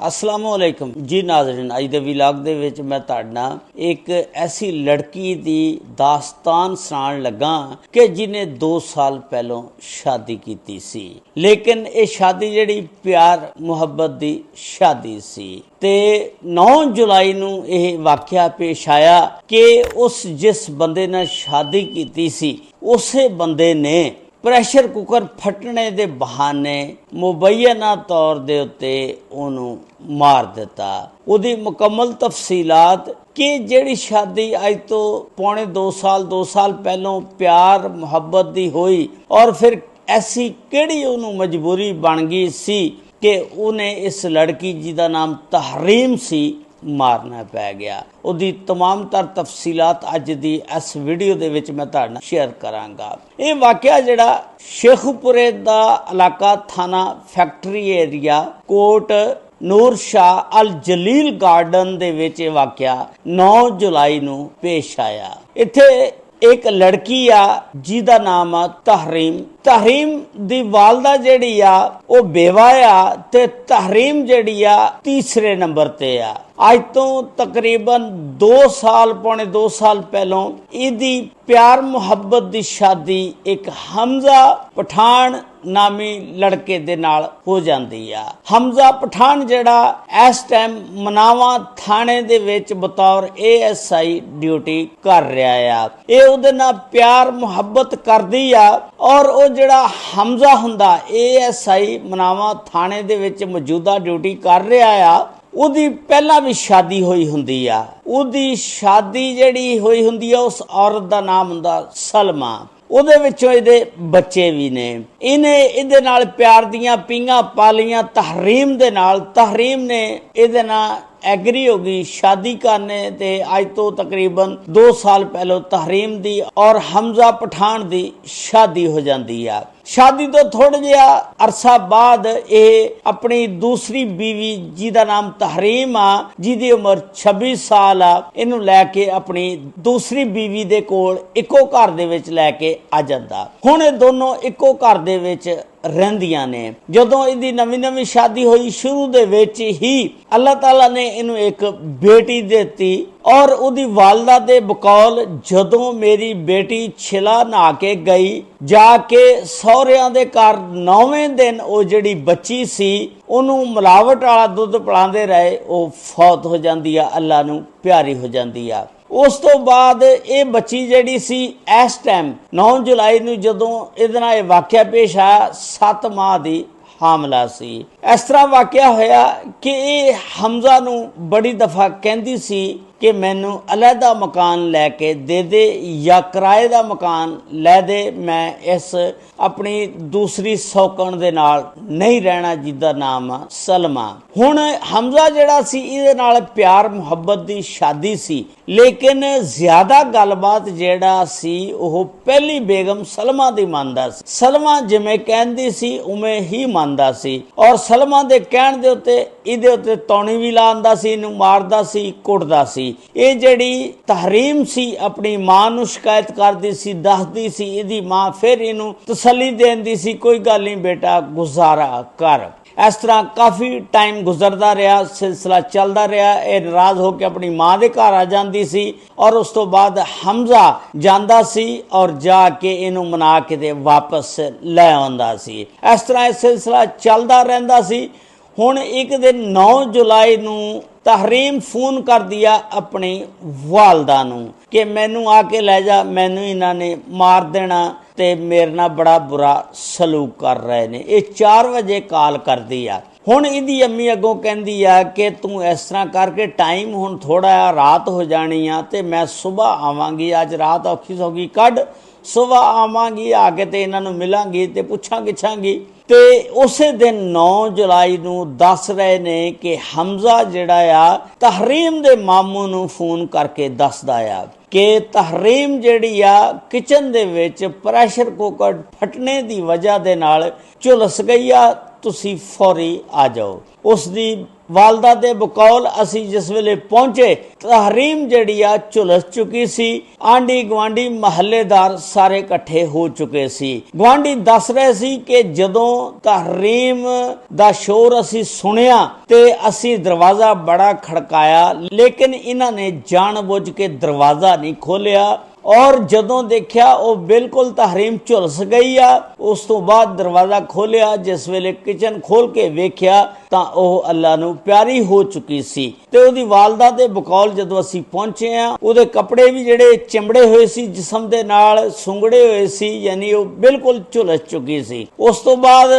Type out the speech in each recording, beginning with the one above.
अस्सलाम वालेकुम जी नाज़रीन, अज दे विलाग दे विच मैं तुहाडे नाल एक ऐसी लड़की दी दास्तान सुनाण लगा कि जिन्हें 2 साल पहलों शादी कीती सी, लेकिन ये शादी जिहड़ी प्यार मुहब्बत दी शादी सी ते 9 जुलाई नूं यह वाक़या पेश आया कि उस जिस बंदे नाल शादी कीती सी उसे बंदे ने ਪ੍ਰੈਸ਼ਰ ਕੁੱਕਰ ਫਟਣੇ ਦੇ ਬਹਾਨੇ ਮੁਬੈਨਾ ਤੌਰ ਦੇ ਉੱਤੇ ਉਹਨੂੰ ਮਾਰ ਦਿੱਤਾ। ਉਹਦੀ ਮੁਕੰਮਲ ਤਫਸੀਲਾਤ ਕਿ ਜਿਹੜੀ ਸ਼ਾਦੀ ਅੱਜ ਤੋਂ ਪੌਣੇ 2 ਸਾਲ ਪਹਿਲੋਂ ਪਿਆਰ ਮੁਹੱਬਤ ਦੀ ਹੋਈ ਔਰ ਫਿਰ ਐਸੀ ਕਿਹੜੀ ਉਹਨੂੰ ਮਜਬੂਰੀ ਬਣ ਗਈ ਸੀ ਕਿ ਉਹਨੇ ਇਸ ਲੜਕੀ ਜਿਹਦਾ ਨਾਮ ਤਹਰੀਮ ਸੀ मारना पै गया। उसकी तमाम तर तफसीलात अज की इस वीडियो दे विच मैं तुहाडे नाल शेयर करांगा। ये वाक़या जिहड़ा शेखपुरे दा इलाका थाना फैक्ट्री एरिया कोट नूर शाह अल जलील गार्डन दे विच वाक़या 9 जुलाई नूं पेश आया। इत्थे एक लड़की आ जिहदा नाम आ तहरीम। तहरीम दी वालदा जिहड़ी आ वो बेवा आ ते तहरीम जिहड़ी आ तीसरे नंबर ते आ। अज तो तकरीबन 2 साल पौने 2 साल पहलों इहदी प्यार मुहब्बत दी शादी एक हमजा पठान नामी लड़के दे नाल हो जाती आ। हमजा पठान जिहड़ा इस टाइम मनावा थाने दे विच बतौर ASI ड्यूटी कर रहा आ। ये उहदे नाल प्यार मुहब्बत करदी आ और वो जिहड़ा हमजा हुंदा ASI मनावा थाने दे विच मौजूदा ड्यूटी कर रहा आ, ਉਹਦੀ ਪਹਿਲਾਂ ਵੀ ਸ਼ਾਦੀ ਹੋਈ ਹੁੰਦੀ ਆ। ਉਹਦੀ ਸ਼ਾਦੀ ਜਿਹੜੀ ਹੋਈ ਹੁੰਦੀ ਆ ਉਸ ਔਰਤ ਦਾ ਨਾਮ ਹੁੰਦਾ ਸਲਮਾ। ਉਹਦੇ ਵਿੱਚੋਂ ਇਹਦੇ ਬੱਚੇ ਵੀ ਨੇ। ਇਹਨੇ ਇਹਦੇ ਨਾਲ ਪਿਆਰ ਦੀਆਂ ਪੀਂਘਾਂ ਪਾ ਲਈਆਂ ਤਹਰੀਮ ਦੇ ਨਾਲ। ਤਹਰੀਮ ਨੇ ਇਹਦੇ ਨਾਲ एग्री हो गई शादी करने ते आज तो तकरीबन 2 साल पहले तहरीम दी और हमजा पठान दी शादी हो जाती है। शादी तो थोड़ा जिहा अरसा बाद ये अपनी दूसरी बीवी जिहदा नाम तहरीम आ, जिहदी उम्र 26 साल आ, इनू लैके अपनी दूसरी बीवी दे कोल इको घर दे विच लैके आ जांदा। हुण ये दोनों इको घर दे विच ਰਹਿੰਦੀਆਂ ਨੇ। ਜਦੋਂ ਇਹਦੀ ਨਵੀਂ ਸ਼ਾਦੀ ਹੋਈ ਸ਼ੁਰੂ ਦੇ ਵਿੱਚ ਹੀ ਅੱਲਾਹ ਤਾਲਾ ਨੇ ਇਹਨੂੰ ਇੱਕ ਬੇਟੀ ਦਿੱਤੀ ਔਰ ਉਹਦੀ ਵਾਲਦਾ ਦੇ ਬਕੌਲ ਜਦੋਂ ਮੇਰੀ ਬੇਟੀ ਛਿਲਾ ਨਹਾ ਕੇ ਗਈ ਜਾ ਕੇ ਸਹੁਰਿਆਂ ਦੇ ਘਰ 9ਵੇਂ ਦਿਨ ਉਹ ਜਿਹੜੀ ਬੱਚੀ ਸੀ ਉਹਨੂੰ ਮਿਲਾਵਟ ਵਾਲਾ ਦੁੱਧ ਪਿਲਾਉਂਦੇ ਰਹੇ, ਉਹ ਫੌਤ ਹੋ ਜਾਂਦੀ ਆ, ਅੱਲਾਹ ਨੂੰ ਪਿਆਰੀ ਹੋ ਜਾਂਦੀ ਆ। ਉਸ ਤੋਂ ਬਾਅਦ ਇਹ ਬੱਚੀ ਜਿਹੜੀ ਸੀ ਇਸ ਟਾਈਮ 9 ਜੁਲਾਈ ਨੂੰ ਜਦੋਂ ਇਹਦੇ ਨਾਲ ਇਹ ਵਾਕਿਆ ਪੇਸ਼ ਆਇਆ 7 ਮਾਹ ਦੀ ਹਾਮਲਾ ਸੀ। ਇਸ ਤਰ੍ਹਾਂ ਵਾਕਿਆ ਹੋਇਆ ਕਿ ਇਹ ਹਮਜ਼ਾ ਨੂੰ ਬੜੀ ਦਫਾ ਕਹਿੰਦੀ ਸੀ ਕਿ ਮੈਨੂੰ ਅਲੱਗਾ ਮਕਾਨ ਲੈ ਕੇ ਦੇ ਦੇ ਜਾਂ ਕਿਰਾਏ ਦਾ ਮਕਾਨ ਲੈ ਦੇ, ਮੈਂ ਇਸ ਆਪਣੀ ਦੂਸਰੀ ਸੌਕਣ ਦੇ ਨਾਲ ਨਹੀਂ ਰਹਿਣਾ ਜਿਹਦਾ ਨਾਮ ਆ ਸਲਮਾ। ਹੁਣ ਹਮਜ਼ਾ ਜਿਹੜਾ ਸੀ ਇਹਦੇ ਨਾਲ ਪਿਆਰ ਮੁਹੱਬਤ ਦੀ ਸ਼ਾਦੀ ਸੀ, ਲੇਕਿਨ ਜ਼ਿਆਦਾ ਗੱਲਬਾਤ ਜਿਹੜਾ ਸੀ ਉਹ ਪਹਿਲੀ ਬੇਗਮ ਸਲਮਾ ਦੀ ਮੰਨਦਾ ਸੀ। ਸਲਮਾ ਜਿਵੇਂ ਕਹਿੰਦੀ ਸੀ ਉਵੇਂ ਹੀ ਮੰਨਦਾ ਸੀ ਔਰ ਸਲਮਾ ਦੇ ਕਹਿਣ ਦੇ ਉੱਤੇ ਇਹਦੇ ਉੱਤੇ ਤੌਣੀ ਵੀ ਲਾਉਂਦਾ ਸੀ, ਇਹਨੂੰ ਮਾਰਦਾ ਸੀ, ਕੁੱਟਦਾ ਸੀ। ਇਹ ਜਿਹੜੀ ਤਹਰੀਮ ਸੀ ਆਪਣੀ ਮਾਂ ਨੂੰ ਸ਼ਿਕਾਇਤ ਕਰਦੀ ਸੀ, ਦੱਸਦੀ ਸੀ। ਇਹਦੀ ਮਾਂ ਫਿਰ ਇਹਨੂੰ ਤਸੱਲੀ ਦਿੰਦੀ ਸੀ, ਕੋਈ ਗੱਲ ਨਹੀਂ ਬੇਟਾ ਗੁਜ਼ਾਰਾ ਕਰ। ਇਸ ਤਰ੍ਹਾਂ ਕਾਫੀ ਟਾਈਮ ਗੁਜ਼ਰਦਾ ਰਿਹਾ, ਸਿਲਸਿਲਾ ਚੱਲਦਾ ਰਿਹਾ। ਇਹ ਨਾਰਾਜ਼ ਹੋ ਕੇ ਆਪਣੀ ਮਾਂ ਦੇ ਘਰ ਆ ਜਾਂਦੀ ਸੀ ਔਰ ਉਸ ਤੋਂ ਬਾਅਦ ਹਮਜ਼ਾ ਜਾਂਦਾ ਸੀ ਔਰ ਜਾ ਕੇ ਇਹਨੂੰ ਮਨਾ ਕੇ ਤੇ ਵਾਪਸ ਲੈ ਆਉਂਦਾ ਸੀ। ਇਸ ਤਰ੍ਹਾਂ ਇਹ ਸਿਲਸਿਲਾ ਚੱਲਦਾ ਰਹਿੰਦਾ ਸੀ। ਹੁਣ ਇੱਕ ਦਿਨ 9 ਜੁਲਾਈ ਨੂੰ ਤਹਰੀਮ ਫੋਨ ਕਰਦੀ ਆ ਆਪਣੀ ਵਾਲਦਾ ਨੂੰ ਕਿ ਮੈਨੂੰ ਆ ਕੇ ਲੈ ਜਾ, ਮੈਨੂੰ ਇਹਨਾਂ ਨੇ ਮਾਰ ਦੇਣਾ ਤੇ ਮੇਰੇ ਨਾਲ ਬੜਾ ਬੁਰਾ ਸਲੂਕ ਕਰ ਰਹੇ ਨੇ। ਇਹ 4 ਵਜੇ ਕਾਲ ਕਰਦੀ ਆ। ਹੁਣ ਇਹਦੀ ਅੰਮੀ ਅੱਗੋਂ ਕਹਿੰਦੀ ਆ ਕਿ ਤੂੰ ਇਸ ਤਰ੍ਹਾਂ ਕਰਕੇ ਟਾਈਮ ਹੁਣ ਥੋੜਾ ਰਾਤ ਹੋ ਜਾਣੀ ਆ ਤੇ ਮੈਂ ਸਵੇਰ ਆਵਾਂਗੀ, ਅੱਜ ਰਾਤ ਔਖੀ ਸੌਖੀ ਕੱਢ, ਸਵੇਰ ਆਵਾਂਗੀ, ਆ ਕੇ ਤੇ ਇਹਨਾਂ ਨੂੰ ਮਿਲਾਂਗੀ ਤੇ ਪੁੱਛਾਂ ਗਿੱਛਾਂਗੀ। ਤੇ ਉਸੇ ਦਿਨ 9 ਜੁਲਾਈ ਨੂੰ ਦੱਸ ਰਹੇ ਨੇ ਕਿ ਹਮਜ਼ਾ ਜਿਹੜਾ ਆ ਤਹਰੀਮ ਦੇ ਮਾਮੂ ਨੂੰ ਫੋਨ ਕਰਕੇ ਦੱਸਦਾ ਆ ਕਿ ਤਹਰੀਮ ਜਿਹੜੀ ਆ ਕਿਚਨ ਦੇ ਵਿੱਚ ਪ੍ਰੈਸ਼ਰ ਕੁੱਕਰ ਫਟਣੇ ਦੀ ਵਜ੍ਹਾ ਦੇ ਨਾਲ ਝੁਲਸ ਗਈ ਆ, ਤੁਸੀਂ ਫੌਰੀ ਆ ਜਾਓ। ਉਸ ਦੀ वालदा दे बकौल असी जिस वेले पहुंचे तहरीम जिहड़ी आ झुलस चुकी सी। आंडी गवांडी महल्लेदार सारे इकट्ठे हो चुके सी। गवांडी दस रहे सी कि जदों तहरीम दा शोर असी सुनिया ते असी दरवाजा बड़ा खड़काया, लेकिन इन्हां ने जानबूझ के दरवाजा नहीं खोलिया और जदों देखिया वो बिल्कुल तहरीम झुलस गई आ। उस तो बाद दरवाजा खोलिया, जिस वेले किचन खोल के वेख्या तां ओह अल्लाह नूं प्यारी हो चुकी सी ते ओहदी वालदा दे बकौल जदों असी पहुंचे आ, ओहदे कपड़े भी जिहड़े चिमड़े होए सी, जिस्म दे नाल सुंगड़े होए सी, यानी वो बिल्कुल झुलस चुकी सी। उस तो बाद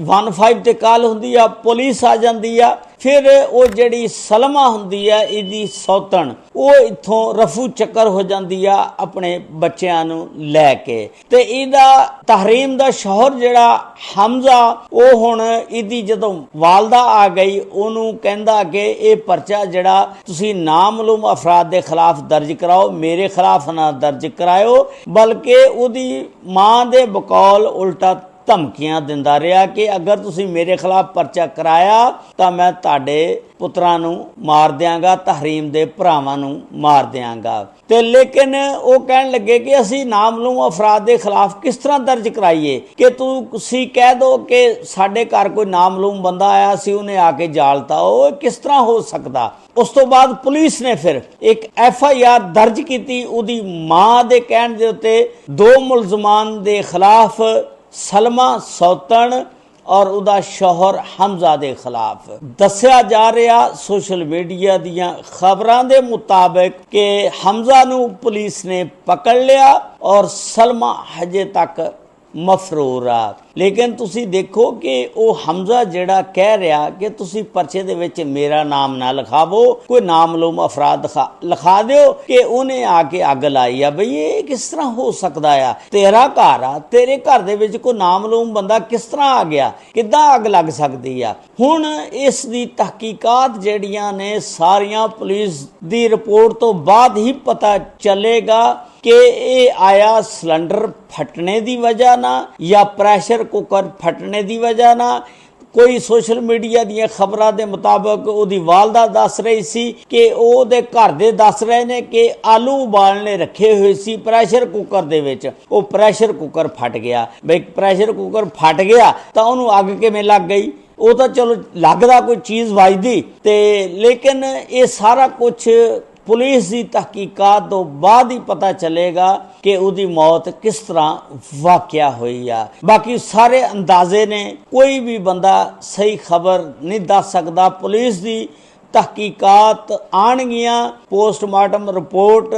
15 ते कॉल हुंदी आ, पुलिस आ जांदी आ। फिर वो जिहड़ी सलमा हुंदी आ इहदी सौतन, वो इत्थों रफू चक्कर हो जांदी आ अपने बच्चों नूं लैके ते इहदा तहरीम दा शौहर जिहड़ा हमजा, वो हुण इहदी जदों वालदा आ गई ओनू कहंदा कि ये परचा जिहड़ा तुसीं नामालूम अफराद दे खिलाफ दर्ज कराओ, मेरे खिलाफ ना दर्ज कराओ, बल्कि उहदी मां दे बकौल उल्टा धमकियां दिंदा रहा कि अगर तुसीं मेरे खिलाफ परचा कराया तो मैं तुहाडे पुत्रां नूं मार दियांगा, तहरीम दे भरावां नूं मार दियांगा। ते लेकिन वो कहन लगे कि असी नामलूम अफराद दे खिलाफ किस तरह दर्ज कराइए कि तुसीं कह दो कि साडे घर कोई नामलूम बंदा आया सी, उन्हें आके जालता, वो किस तरह हो सकदा। उस तो बाद पुलिस ने फिर एक FIR दर्ज की। उहदी मां दे कहण दे उत्ते 2 मुलजमान दे खिलाफ, सलमा सौतन और उदा शौहर हमजा दे खिलाफ। दस्या जा रहा सोशल मीडिया दियां खबरां दे मुताबिक कि हमजा नूं पुलिस ने पकड़ लिया और सलमा हजे तक मफरूर आ। लेकिन तुसी देखो कि वो हमजा जिहड़ा कह रहा कि तुसी परचे दे विच मेरा नाम ना लिखावो, कोई नामलूम अफराद लिखा दिओ कि उन्हें आके अग लाई आ। बई ये किस तरह हो सकदा आ? तेरा घर आ, तेरे घर दे विच कोई नामलूम बंदा किस तरह आ गया, किद्दां अग लग सकदी आ? हुण इस दी तहकीकात जिहड़ियां ने सारियां पुलिस दी रिपोर्ट तो बाद ही पता चलेगा कि ये आया सिलेंडर फटने की वजह ना या प्रैशर कुकर फटने की वजह ना। कोई सोशल मीडिया दी खबरां दे मुताबिक उहदी वालदा दस रही सी कि ओहदे घर दे दस रहे ने कि आलू उबालने रखे हुए सी प्रैशर कुकर दे विच, वो प्रैशर कुकर फट गया। बई प्रैशर कुकर फट गया तो उहनूं अग किवें लग गई? वो तो चलो लगदा कोई चीज़ वजदी ते, लेकिन ये सारा कुछ पुलिस की तहकीकात तो बाद ही पता चलेगा कि उसकी मौत किस तरह वाकया हुई आ। बाकी सारे अंदाजे ने, कोई भी बंदा सही खबर नहीं दस सकता। पुलिस की तहकीकात आनगियां, पोस्टमार्टम रिपोर्ट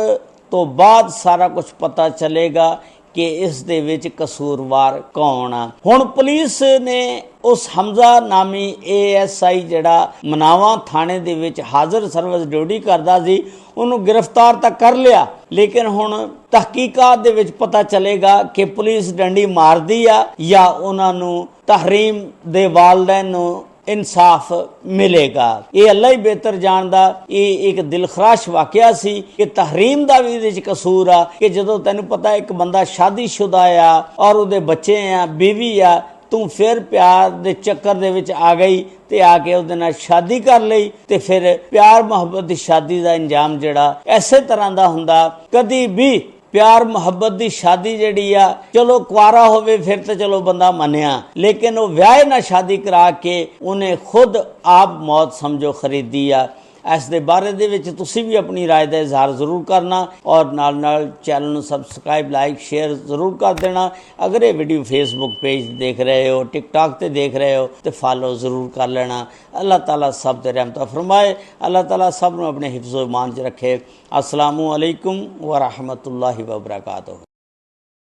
तो बाद सारा कुछ पता चलेगा कि इस दे विच कसूरवार कौन आ। हुण पुलिस ने उस हमजा नामी ASI जिहड़ा मनावा थाने दे विच हाज़र सर्विस ड्यूटी करदा सी, उन्होंने गिरफ्तार तक कर लिया। लेकिन हुण तहकीकात दे विच पता चलेगा कि पुलिस डंडी मारदी आ या उन्हां नूं तहरीम दे वालदैन नूं इंसाफ मिलेगा। ये अल्लाह ही बेहतर जानदा। ये एक दिलखराश वाकया सी कि तहरीम दा भी इहदे च कसूर आ कि जदों तैनूं पता एक बंदा शादीशुदा आ और उहदे बच्चे आ, बीवी आ, तू फिर प्यार दे चक्कर दे विच आ गई ते आके उहदे नाल शादी कर लई ते फिर प्यार मुहब्बत दी शादी दा इंजाम जिहड़ा इसे तरह दा हुंदा। कदी भी प्यार मुहब्बत दी शादी जिहड़ी आ, चलो कुआरा होवे फिर तो चलो बंदा मन्निया, लेकिन वो व्याह ना शादी करा के उन्हें खुद आप मौत समझो खरीदी आ। इस दे बारे दे विच तुसीं भी अपनी राय का इजहार जरूर करना और नाल नाल चैनल नूं सबसक्राइब, लाइक, शेयर जरूर कर देना। अगर ये वीडियो फेसबुक पेज देख रहे हो, टिकटॉक ते देख रहे हो तो फॉलो जरूर कर लेना। अल्लाह ताला सब ते रहमत फरमाए। अल्लाह ताला सब नूं अपने हिफ्ज़ो ईमान च रखे। अस्सलामु अलैकुम व रहमतुल्लाहि व बरकातुहू।